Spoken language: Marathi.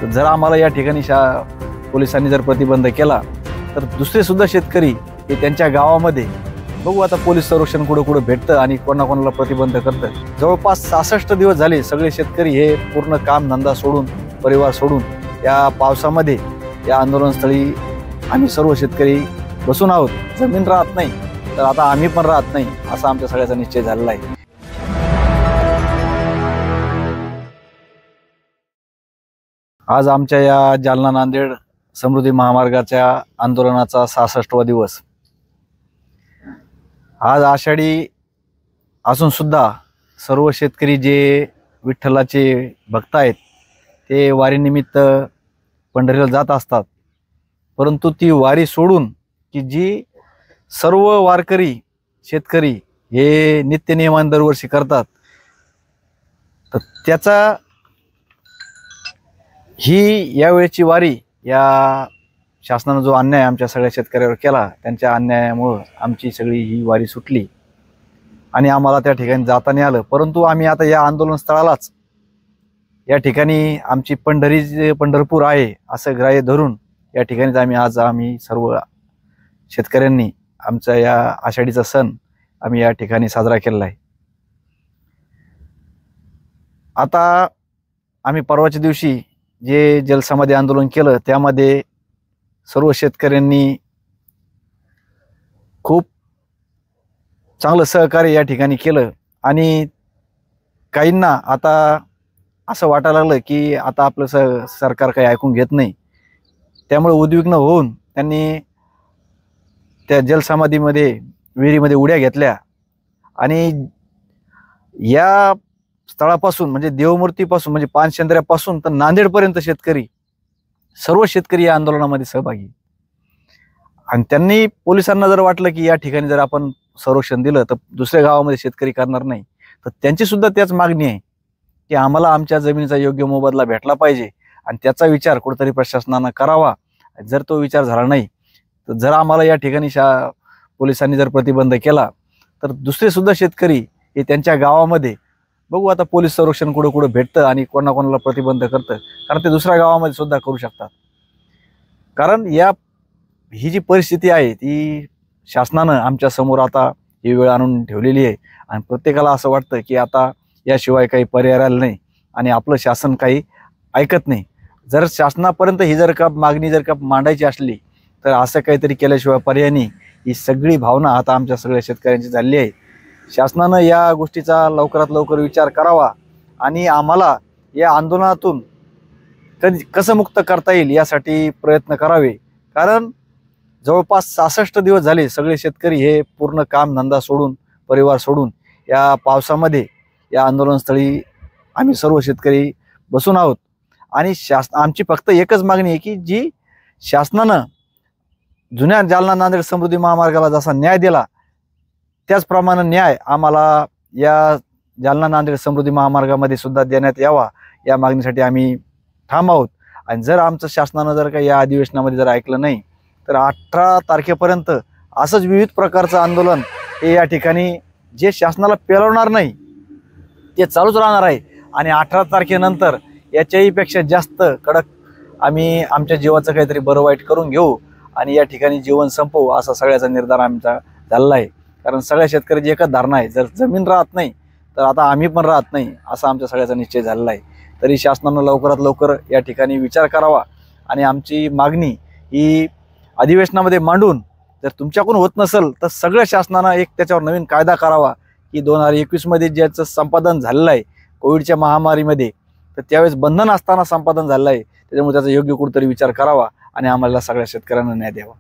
तर जर आम्हाला या ठिकाणी पोलिसांनी जर प्रतिबंध केला तर दुसरे सुद्धा शेतकरी हे त्यांच्या गावामध्ये बघू आता पोलीस संरक्षण कुठं कुठं भेटतं आणि कोणाकोणाला प्रतिबंध करतं। जवळपास 66 दिवस झाले सगळे शेतकरी हे पूर्ण काम धंदा सोडून परिवार सोडून या पावसामध्ये या आंदोलनस्थळी आम्ही सर्व शेतकरी बसून आहोत। जमीन राहत नाही तर आता आम्ही पण राहत नाही असा आमच्या सगळ्याचा निश्चय झालेला आहे। आज आमच्या या जालना नांदेड समृद्धी महामार्गाच्या आंदोलनाचा 66वा दिवस। आज आषाढी असून सुद्धा सर्व शेतकरी जे विठ्ठलाचे भक्त आहेत ते वारीनिमित्त पंढरीला जात असतात, परंतु ती वारी सोडून की जी सर्व वारकरी शेतकरी हे नित्यनियमाने दरवर्षी करतात, तर त्याचा ही यावेळची वारी या शासनाने जो अन्याय आमच्या सगळ्या शेतकऱ्यावर केला त्यांच्या अन्यायामुळे आमची सगळी ही वारी सुटली आणि आम्हाला त्या ठिकाणी जाता नाही आलं। परंतु आम्ही आता या आंदोलन स्थळालाच या ठिकाणी आमची पंढरपूर आहे असं ग्राह्य धरून या ठिकाणीच आम्ही सर्व शेतकऱ्यांनी आमचा या आषाढीचा सण आम्ही या ठिकाणी साजरा केलेला आहे। आता आम्ही परवाच्या दिवशी जे जलसमाधी आंदोलन केलं त्यामध्ये सर्व शेतकऱ्यांनी खूप चांगलं सहकार्य या ठिकाणी केलं आणि काहींना आता असं वाटायला लागलं की आता आपलं सरकार काही ऐकून घेत नाही, त्यामुळे उद्विग्न होऊन त्यांनी त्या जलसमाधीमध्ये विहिरीमध्ये उड्या घेतल्या आणि या स्थळापासून म्हणजे देवमूर्तीपासून म्हणजे पानशेंद्र्यापासून तर नांदेडपर्यंत सर्व शेतकरी या आंदोलनामध्ये सहभागी। आणि त्यांनी पोलिसांना जर वाटलं की या ठिकाणी जर आपण संरक्षण दिलं तर दुसऱ्या गावामध्ये शेतकरी करणार नाही, तर त्यांची सुद्धा त्याच मागणी आहे की आम्हाला आमच्या जमिनीचा योग्य मोबदला भेटला पाहिजे आणि त्याचा विचार कुठेतरी प्रशासनानं करावा। जर तो विचार झाला नाही तर जर आम्हाला या ठिकाणी पोलिसांनी जर प्रतिबंध केला तर दुसरे सुद्धा शेतकरी हे त्यांच्या गावामध्ये बघू आता पोलीस संरक्षण कुठं कुठं भेटतं आणि कोणाकोणाला प्रतिबंध करतं, कारण ते दुसऱ्या गावामध्ये सुद्धा करू शकतात। कारण ही जी परिस्थिती आहे ती शासनानं आमच्या समोर आता ही वेळ आणून ठेवलेली आहे आणि प्रत्येकाला असं वाटतं की आता याशिवाय काही पर्याय राहिला नाही आणि आपलं शासन काही ऐकत नाही। जर शासनापर्यंत ही मागणी जर का मांडायची असली तर असं काहीतरी केल्याशिवाय पर्याय नाही। ही सगळी भावना आता आमच्या सगळ्या शेतकऱ्यांची झालेली आहे। शासनानं या गोष्टीचा लवकरात लवकर विचार करावा आणि आम्हाला या आंदोलनातून कसं मुक्त करता येईल यासाठी प्रयत्न करावे। कारण जवळपास 66 दिवस झाले सगळे शेतकरी हे पूर्ण काम धंदा सोडून परिवार सोडून या पावसामध्ये या आंदोलनस्थळी आम्ही सर्व शेतकरी बसून आहोत आणि आमची फक्त एकच मागणी आहे की जी शासनानं जुन्या जालना नांदेड समृद्धी महामार्गाला जसा न्याय दिला त्याचप्रमाणे न्याय आम्हाला या जालना नांदेड समृद्धी महामार्गामध्ये सुद्धा देण्यात यावा या मागणीसाठी आम्ही ठाम आहोत। आणि जर आमचं शासनानं जर का या अधिवेशनामध्ये जर ऐकलं नाही तर 18 तारखेपर्यंत असंच विविध प्रकारचं आंदोलन हे या ठिकाणी जे शासनाला पेलवणार नाही ते चालूच राहणार आहे आणि 18 तारखेनंतर याच्याही पेक्षा जास्त कडक आम्ही आमच्या जीवाचं काहीतरी बरं वाईट करून घेऊ आणि या ठिकाणी जीवन संपवू असा सगळ्याचा निर्धार आमचा झालेला आहे। कारण सगळ्या शेतकऱ्याची एकच धारणा आहे, जर जमीन राहत नाही तर आता आम्ही पण राहत नाही असा आमच्या सगळ्याचा निश्चय झालेला आहे। तरी शासनानं लवकरात लवकर या ठिकाणी विचार करावा आणि आमची मागणी ही अधिवेशनामध्ये मांडून जर तुमच्याकडून होत नसेल तर सगळ्या शासनानं एक त्याच्यावर नवीन कायदा करावा की 2021 मध्ये ज्याचं संपादन झालेलं आहे कोविडच्या महामारीमध्ये, तर त्यावेळेस बंधन असताना संपादन झालेलं आहे, त्याच्यामुळे त्याचा योग्य कुठेतरी विचार करावा आणि आम्हाला सगळ्या शेतकऱ्यांना न्याय द्यावा।